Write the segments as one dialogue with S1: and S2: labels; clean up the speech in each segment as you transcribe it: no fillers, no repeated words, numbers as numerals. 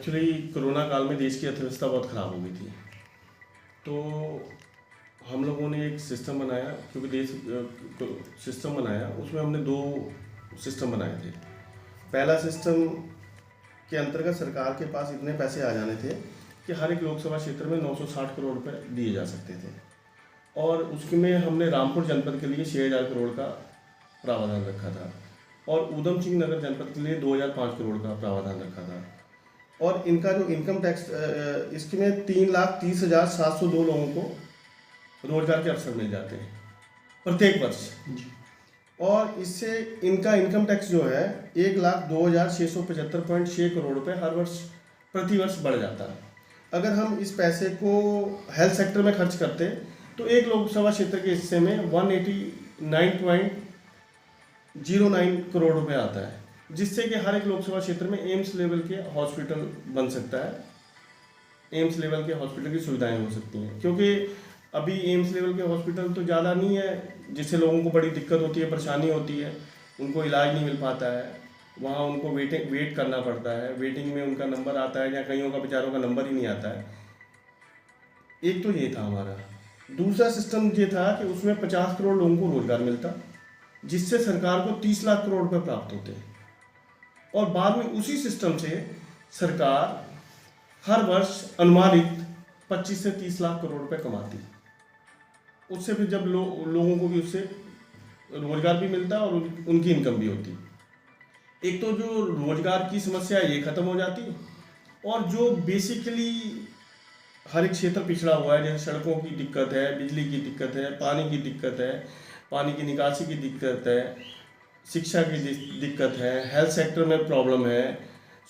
S1: Actually corona काल में देश की अर्थव्यवस्था बहुत ख़राब हो गई थी। तो हम लोगों ने एक सिस्टम बनाया, क्योंकि सिस्टम बनाया, उसमें हमने दो सिस्टम बनाए थे। पहला सिस्टम के अंतर्गत सरकार के पास इतने पैसे आ जाने थे कि हर एक लोकसभा क्षेत्र में 960 करोड़ रुपए दिए जा सकते थे, और उसमें हमने रामपुर जनपद के लिए 6000 करोड़ का प्रावधान रखा था, और ऊधम सिंह नगर जनपद के लिए 2005 करोड़ का प्रावधान रखा था। और इनका जो इनकम टैक्स, इसमें 3,30,702 लोगों को रोजगार के अवसर मिल जाते हैं प्रत्येक वर्ष। और इससे इनका इनकम टैक्स जो है 1,02,675.6 करोड़ रुपए हर वर्ष प्रति वर्ष बढ़ जाता है। अगर हम इस पैसे को हेल्थ सेक्टर में खर्च करते तो एक लोकसभा क्षेत्र के हिस्से में 189.09 करोड़ रुपए आता है, जिससे कि हर एक लोकसभा क्षेत्र में एम्स लेवल के हॉस्पिटल बन सकता है। एम्स लेवल के हॉस्पिटल की सुविधाएं हो सकती हैं, क्योंकि अभी एम्स लेवल के हॉस्पिटल तो ज़्यादा नहीं है, जिससे लोगों को बड़ी दिक्कत होती है, परेशानी होती है, उनको इलाज नहीं मिल पाता है, वहाँ उनको वेट करना पड़ता है, वेटिंग में उनका नंबर आता है या कईयों का बेचारों का नंबर ही नहीं आता है। एक तो ये था हमारा। दूसरा सिस्टम ये था कि उसमें 50 करोड़ लोगों को रोजगार मिलता, जिससे सरकार को 30 लाख करोड़ रुपये प्राप्त होते, और बाद में उसी सिस्टम से सरकार हर वर्ष अनुमानित 25 से 30 लाख करोड़ रुपए कमाती। उससे फिर जब लोगों को भी उससे रोजगार भी मिलता और उनकी इनकम भी होती। एक तो जो रोजगार की समस्या है ये खत्म हो जाती, और जो बेसिकली हर एक क्षेत्र पिछड़ा हुआ है, जैसे सड़कों की दिक्कत है, बिजली की दिक्कत है, पानी की दिक्कत है, पानी की निकासी की दिक्कत है, शिक्षा की दिक्कत है, हेल्थ सेक्टर में प्रॉब्लम है,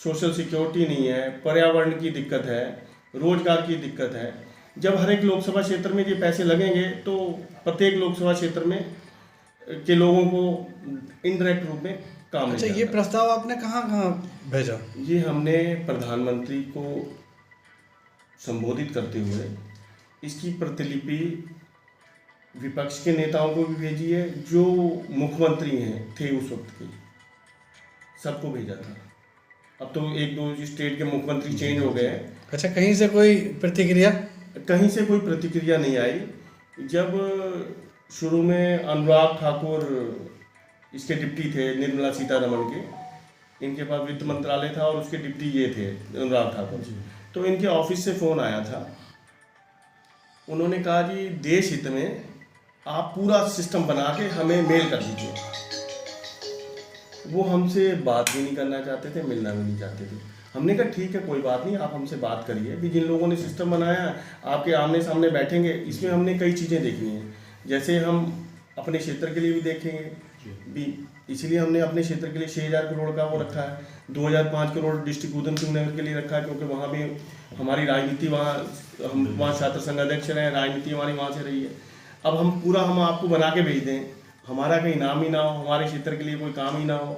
S1: सोशल सिक्योरिटी नहीं है, पर्यावरण की दिक्कत है, रोजगार की दिक्कत है। जब हर एक लोकसभा क्षेत्र में ये पैसे लगेंगे तो प्रत्येक लोकसभा क्षेत्र में के लोगों को इनडायरेक्ट रूप में काम
S2: अच्छा, ये प्रस्ताव आपने कहाँ कहाँ भेजा?
S1: ये हमने प्रधानमंत्री को संबोधित करते हुए इसकी प्रतिलिपि विपक्ष के नेताओं को भी भेजी है, जो मुख्यमंत्री थे उस वक्त के, सबको भेजा था। अब तो एक दो स्टेट के मुख्यमंत्री चेंज हो गए हैं।
S2: अच्छा, कहीं से कोई प्रतिक्रिया?
S1: कहीं से कोई प्रतिक्रिया नहीं आई। जब शुरू में अनुराग ठाकुर इसके डिप्टी थे, निर्मला सीतारमण के, इनके पास वित्त मंत्रालय था और उसके डिप्टी ये थे अनुराग ठाकुर जी, तो इनके ऑफिस से फ़ोन आया था। उन्होंने कहा जी देश हित में आप पूरा सिस्टम बना के हमें मेल कर दीजिए। वो हमसे बात भी नहीं करना चाहते थे, मिलना भी नहीं चाहते थे। हमने कहा ठीक है, कोई बात नहीं, आप हमसे बात करिए। भी जिन लोगों ने सिस्टम बनाया है आपके आमने सामने बैठेंगे। इसमें हमने कई चीज़ें देखनी हैं, जैसे हम अपने क्षेत्र के लिए भी देखेंगे भी, इसीलिए हमने अपने क्षेत्र के लिए 6000 करोड़ का वो रखा है। 2005 करोड़ डिस्ट्रिक्ट ऊधम सिंह नगर के लिए रखा है, क्योंकि वहाँ भी हमारी राजनीति, हम वहाँ छात्र संघ अध्यक्ष रहे, राजनीति हमारी वहाँ से रही है। अब हम आपको बना के भेज दें, हमारा कहीं नाम ही ना हो, हमारे क्षेत्र के लिए कोई काम ही ना हो,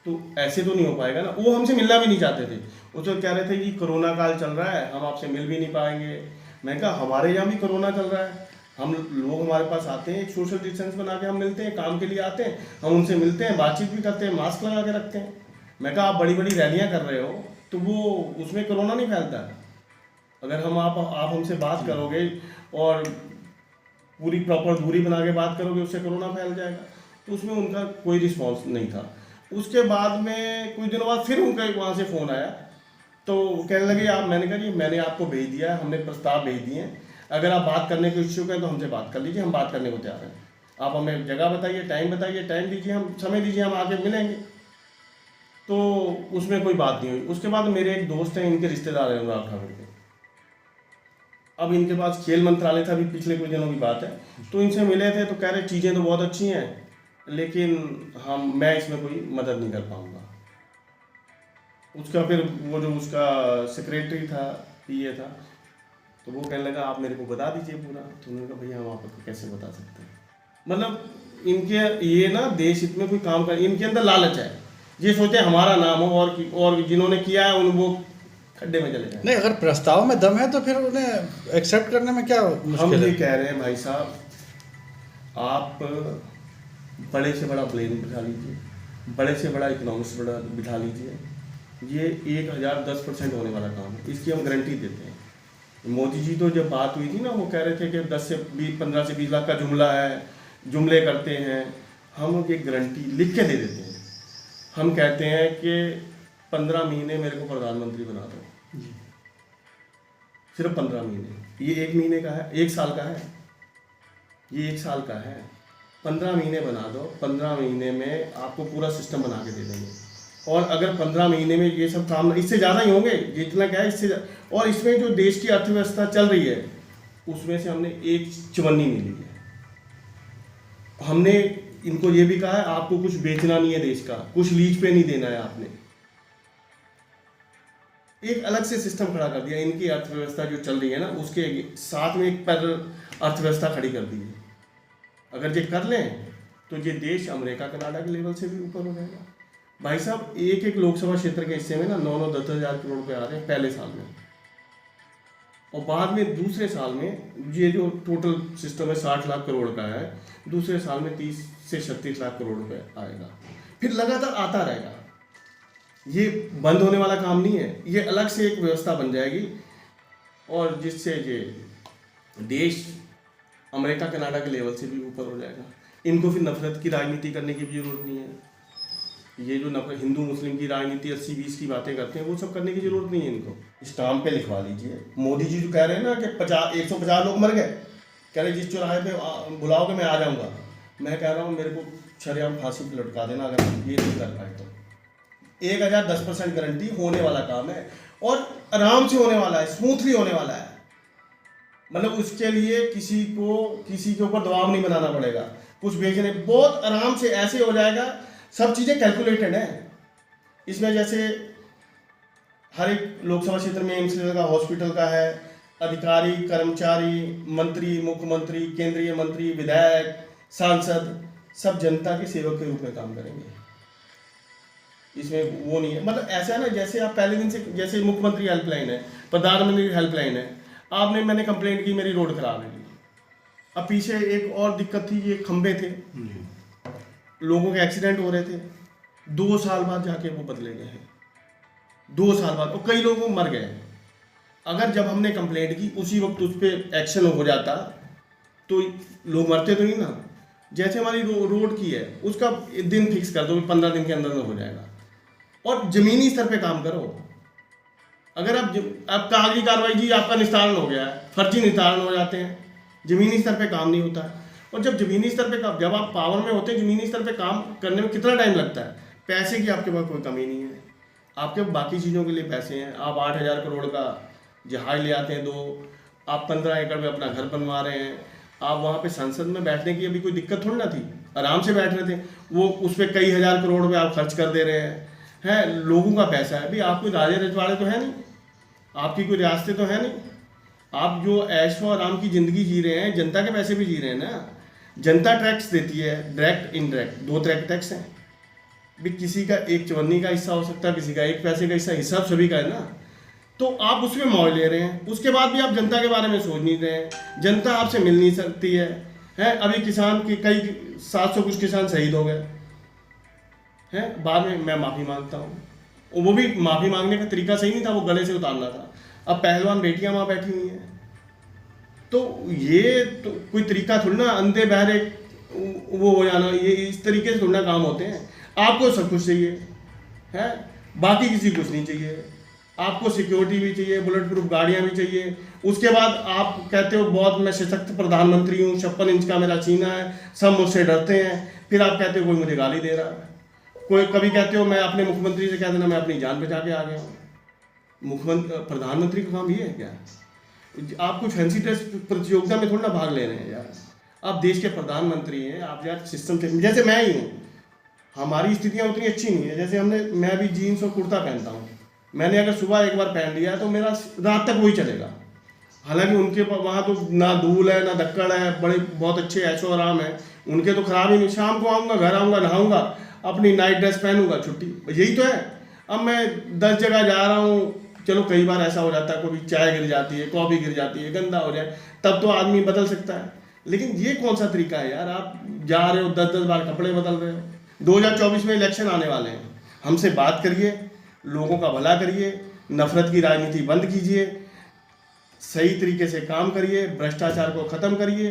S1: तो ऐसे तो नहीं हो पाएगा ना। वो हमसे मिलना भी नहीं चाहते थे। वो तो कह रहे थे कि कोरोना काल चल रहा है, हम आपसे मिल भी नहीं पाएंगे। मैं कहा हमारे यहाँ भी कोरोना चल रहा है, हम लोग हमारे पास आते हैं, एक सोशल डिस्टेंस बना के हम मिलते हैं, काम के लिए आते हैं, हम उनसे मिलते हैं, बातचीत भी करते हैं, मास्क लगा के रखते हैं। मैं कहा आप बड़ी बड़ी रैलियाँ कर रहे हो तो वो उसमें कोरोना नहीं फैलता। अगर आप हमसे बात करोगे और पूरी प्रॉपर दूरी बना के बात करोगे, उससे कोरोना फैल जाएगा। तो उसमें उनका कोई रिस्पॉन्स नहीं था। उसके बाद में कुछ दिनों बाद फिर उनका वहाँ से फ़ोन आया, तो कहने लगे मैंने कहा जी मैंने आपको भेज दिया है, हमने प्रस्ताव भेज दिए हैं, अगर आप बात करने को इच्छुक हैं तो हमसे बात कर लीजिए, हम बात करने को तैयार हैं। आप हमें जगह बताइए, टाइम दीजिए, हम समय दीजिए, हम आके मिलेंगे। तो उसमें कोई बात नहीं हुई। उसके बाद मेरे एक दोस्त हैं, इनके रिश्तेदार हैं अनुराग ठाकुर के, अब इनके पास खेल मंत्रालय था, अभी पिछले कुछ दिनों की बात है, तो इनसे मिले थे तो कह रहे चीज़ें तो बहुत अच्छी हैं, लेकिन मैं इसमें कोई मदद नहीं कर पाऊँगा। उसका फिर वो जो उसका सेक्रेटरी था, पीए था, तो वो कहने लगा आप मेरे को बता दीजिए पूरा। तो उन्होंने कहा भैया हम आपको कैसे बता सकते हैं। मतलब इनके ये ना देश हित में कोई काम कर, इनके अंदर लालच है, ये सोचते हैं हमारा नाम हो और जिन्होंने किया है उन वो खड्डे में चले जाए।
S2: नहीं, अगर प्रस्ताव में दम है तो फिर उन्हें एक्सेप्ट करने में क्या मुश्किल है?
S1: हम ये कह रहे हैं भाई साहब, आप बड़े से बड़ा प्लेन बिठा लीजिए, बड़े से बड़ा इकोनॉमिक्स बिठा लीजिए, ये 1010% होने वाला काम है, इसकी हम गारंटी देते हैं। मोदी जी तो जब बात हुई थी ना, वो कह रहे थे कि 15 से 20 लाख का जुमला है, जुमले करते हैं। हम एक गारंटी लिख के दे देते हैं। हम कहते हैं कि 15 महीने मेरे को प्रधानमंत्री बना दो, सिर्फ 15 महीने। ये 1 महीने का है, 1 साल का है, ये 1 साल का है। 15 महीने बना दो, 15 महीने में आपको पूरा सिस्टम बना के दे देंगे। और अगर 15 महीने में ये सब काम, इससे ज़्यादा ही होंगे, जितना क्या है इससे। और इसमें जो देश की अर्थव्यवस्था चल रही है, उसमें से हमने 1 चवन्नी नहीं ली है। हमने इनको ये भी कहा है, आपको कुछ बेचना नहीं है देश का, कुछ लीज पे नहीं देना है आपने। एक अलग से सिस्टम खड़ा कर दिया। इनकी अर्थव्यवस्था जो चल रही है ना, उसके साथ में एक पैरेलल अर्थव्यवस्था खड़ी कर दी है। अगर ये कर लें तो ये देश अमेरिका कनाडा के लेवल से भी ऊपर हो जाएगा। भाई साहब, एक लोकसभा क्षेत्र के हिस्से में ना 9-10 हज़ार करोड़ रुपए आ रहे हैं पहले साल में, और बाद में दूसरे साल में ये जो टोटल सिस्टम है 60 लाख करोड़ का है, दूसरे साल में 30 से 36 लाख करोड़ रुपए आएगा। फिर लगातार आता रहेगा। ये बंद होने वाला काम नहीं है, ये अलग से एक व्यवस्था बन जाएगी, और जिससे ये देश अमेरिका कनाडा के लेवल से भी ऊपर हो जाएगा। इनको फिर नफरत की राजनीति करने की भी जरूरत नहीं है। ये जो हिंदू मुस्लिम की राजनीति 80-20 की बातें करते हैं, वो सब करने की जरूरत नहीं है इनको। स्टाम्प पे लिखवा लीजिए। मोदी जी जो कह रहे हैं ना कि 150 लोग मर गए, कह रहे जिस चौराहे पे बुलाओगे मैं आ जाऊंगा। मैं कह रहा हूँ मेरे को शरेआम फांसी पे लटका देना अगर ये नहीं कर पाए तो। 1010% गारंटी, होने वाला काम है, और आराम से होने वाला है, स्मूथली होने वाला है। मतलब उसके लिए किसी के ऊपर दबाव नहीं बनाना पड़ेगा। कुछ भेजने बहुत आराम से ऐसे हो जाएगा। सब चीज़ें कैलकुलेटेड हैं इसमें। जैसे हर एक लोकसभा क्षेत्र में एम्स का, हॉस्पिटल का है, अधिकारी, कर्मचारी, मंत्री, मुख्यमंत्री, केंद्रीय मंत्री, विधायक, सांसद, सब जनता के सेवक के रूप में काम करेंगे। इसमें वो नहीं है, मतलब ऐसा है ना, जैसे आप पहले दिन से, जैसे मुख्यमंत्री हेल्पलाइन है, प्रधानमंत्री हेल्पलाइन है, मैंने कंप्लेंट की मेरी रोड खराब है। अब पीछे एक और दिक्कत थी, ये खंबे थे, लोगों के एक्सीडेंट हो रहे थे, 2 साल बाद जाके वो बदले गए हैं। 2 साल बाद, और कई लोग मर गए। अगर जब हमने कंप्लेंट की उसी वक्त उस पर एक्शन हो जाता तो लोग मरते तो नहीं ना। जैसे हमारी रोड की है, उसका दिन फिक्स कर दो, 15 दिन के अंदर में हो जाएगा। और जमीनी स्तर पे काम करो। अगर अब कागजी कार्रवाई जी आपका निस्तारण हो गया है, फर्जी निस्तारण हो जाते हैं, जमीनी स्तर पे काम नहीं होता है। और जब जमीनी स्तर पे जब आप पावर में होते हैं, जमीनी स्तर पे काम करने में कितना टाइम लगता है। पैसे की आपके पास कोई कमी नहीं है, आपके बाकी चीज़ों के लिए पैसे हैं। आप 8,000 करोड़ का जहाज ले आते हैं 2, आप 15 एकड़ में अपना घर बनवा रहे हैं। आप वहाँ पे संसद में बैठने की अभी कोई दिक्कत थोड़ी ना थी, आराम से बैठ रहे थे। वो उस पर कई हज़ार करोड़ रुपये आप खर्च कर दे रहे हैं लोगों का पैसा है। अभी आप कोई राजे रजवाड़े तो है नहीं, आपकी कोई रियासतें तो है नहीं। आप जो ऐशो आराम की ज़िंदगी जी रहे हैं, जनता के पैसे भी जी रहे हैं ना। जनता टैक्स देती है, डायरेक्ट इनडायरेक्ट, 2 तरह के टैक्स हैं भी। किसी का 1 चवन्नी का हिस्सा हो सकता है, किसी का 1 पैसे का हिस्सा सभी का है ना। तो आप उसमें मौज ले रहे हैं, उसके बाद भी आप जनता के बारे में सोच नहीं रहे हैं। जनता आपसे मिल नहीं सकती है। अभी किसान की कई 700 कुछ किसान शहीद हो गए हैं। बाद में मैं माफ़ी मांगता हूँ, वो भी माफ़ी मांगने का तरीका सही नहीं था, वो गले से उतारना था। अब पहलवान बेटियां वहाँ बैठी हुई हैं, तो ये तो कोई तरीका थोड़ी ना, अंधे बहरे वो हो जाना, ये इस तरीके से थोड़ी ना काम होते हैं। आपको सब कुछ चाहिए है, बाकी किसी कुछ नहीं चाहिए। आपको सिक्योरिटी भी चाहिए, बुलेट प्रूफ गाड़ियाँ भी चाहिए। उसके बाद आप कहते हो बहुत मैं सशक्त प्रधानमंत्री हूँ, 56 इंच का मेरा सीना है, सब मुझसे डरते हैं। फिर आप कहते हो कोई मुझे गाली दे रहा है। कोई कभी कहते हो मैं अपने मुख्यमंत्री से कह देना मैं अपनी जान बचा के आ गया हूँ। प्रधानमंत्री का काम ये है क्या? आप कुछ फैंसी ड्रेस प्रतियोगिता में थोड़ा ना भाग ले रहे हैं यार। आप देश के प्रधानमंत्री हैं, आप यार सिस्टम से, जैसे मैं ही हूँ, हमारी स्थितियाँ उतनी अच्छी नहीं है। जैसे मैं भी जीन्स और कुर्ता पहनता हूँ, मैंने अगर सुबह एक बार पहन लिया है तो मेरा रात तक वही चलेगा। हालांकि उनके वहाँ तो ना धूल है ना धक्कड़ है, बड़े बहुत अच्छे ऐशो आराम है उनके, तो खराब ही नहीं। शाम को आऊँगा, घर आऊँगा, नहाऊँगा, अपनी नाइट ड्रेस पहनूंगा, छुट्टी, यही तो है। अब मैं 10 जगह जा रहा हूँ, चलो कई बार ऐसा हो जाता है, कभी चाय गिर जाती है, कॉफ़ी गिर जाती है, गंदा हो जाए, तब तो आदमी बदल सकता है। लेकिन ये कौन सा तरीका है यार? आप जा रहे हो 10-10 बार कपड़े बदल रहे हो। 2024 में इलेक्शन आने वाले हैं, हमसे बात करिए, लोगों का भला करिए, नफरत की राजनीति बंद कीजिए, सही तरीके से काम करिए, भ्रष्टाचार को ख़त्म करिए,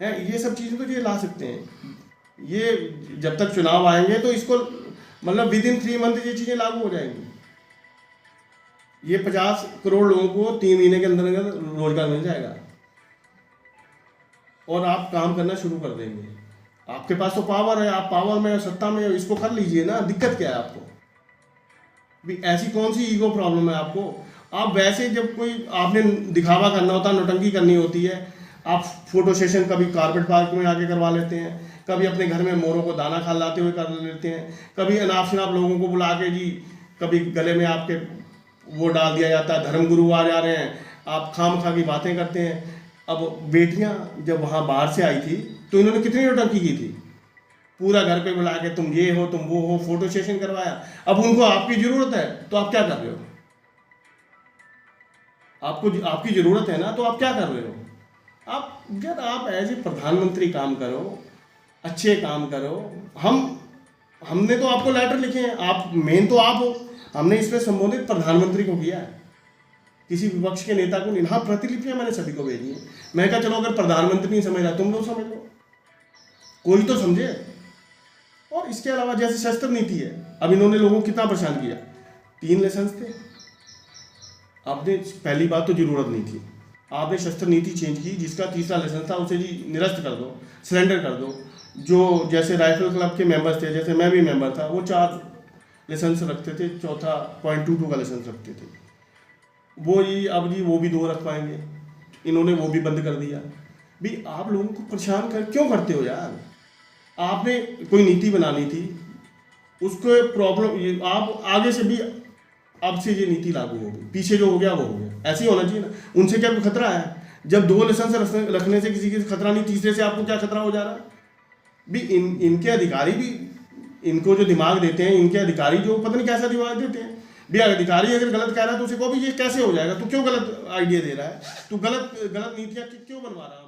S1: हैं, ये सब चीज़ें तो ये ला सकते हैं। ये जब तक चुनाव आएंगे तो इसको मतलब विद इन 3 मंथ ये चीज़ें लागू हो जाएंगी। ये 50 करोड़ लोगों को 3 महीने के अंदर अंदर रोजगार मिल जाएगा और आप काम करना शुरू कर देंगे। आपके पास तो पावर है, आप पावर में सत्ता में इसको कर लीजिए ना, दिक्कत क्या है आपको भी? ऐसी कौन सी ईगो प्रॉब्लम है आपको? आप वैसे जब कोई आपने दिखावा करना होता है, नौटंकी करनी होती है, आप फोटो सेशन कभी कारपेट पार्क में आके करवा लेते हैं, कभी अपने घर में मोरों को दाना खिलाते हुए कर लेते हैं, कभी अनाप शनाप लोगों को बुला के जी कभी गले में आपके वो डाल दिया जाता है, धर्मगुरु आ जा रहे हैं, आप खाम खा की बातें करते हैं। अब बेटियां जब वहाँ बाहर से आई थी तो इन्होंने कितनी नौटंकी की थी, पूरा घर पे बुला के तुम ये हो तुम वो हो, फोटो सेशन करवाया। अब उनको आपकी ज़रूरत है तो आप क्या कर रहे हो? आपको आपकी ज़रूरत है ना, तो आप क्या कर रहे हो? आप एज ए प्रधानमंत्री काम करो, अच्छे काम करो। हमने तो आपको लेटर लिखे हैं, आप मेन तो आप हो। हमने इसमें संबोधित प्रधानमंत्री को किया है, किसी विपक्ष के नेता को नहीं। हाँ, प्रतिलिपियां मैंने सभी को भेजी हैं। मैं कहा चलो अगर प्रधानमंत्री नहीं समझ रहा तुम लोग समझ लो, कोई तो समझे। और इसके अलावा जैसे शस्त्र नीति है, अब इन्होंने लोगों को कितना परेशान किया। 3 लाइसेंस थे, आपने पहली बात तो जरूरत नहीं थी, आपने शस्त्र नीति चेंज की, जिसका तीसरा लाइसेंस था उसे जी निरस्त कर दो, सरेंडर कर दो। जो जैसे राइफल क्लब के मेंबर्स थे, जैसे मैं भी मेंबर था, वो 4 लाइसेंस रखते थे, चौथा .22 का लाइसेंस रखते थे। वो जी अब जी वो भी 2 रख पाएंगे, इन्होंने वो भी बंद कर दिया। भी आप लोगों को परेशान क्यों करते हो यार? आपने कोई नीति बनानी थी, उसको प्रॉब्लम आप आगे से भी अब से ये नीति लागू होगी, पीछे जो हो गया वो हो गया, ऐसे ही होना चाहिए ना। उनसे क्या कोई खतरा है? जब 2 लाइसेंस रखने से किसी की खतरा नहीं, तीसरे से आपको क्या खतरा हो जा रहा है? भी इनके अधिकारी भी, इनको जो दिमाग देते हैं, इनके अधिकारी जो पता नहीं कैसा दिमाग देते हैं। भी अधिकारी अगर गलत कह रहा है तो उसे को भी ये कैसे हो जाएगा, तू क्यों गलत आइडिया दे रहा है, तू गलत नीतियाँ क्यों बनवा रहा है?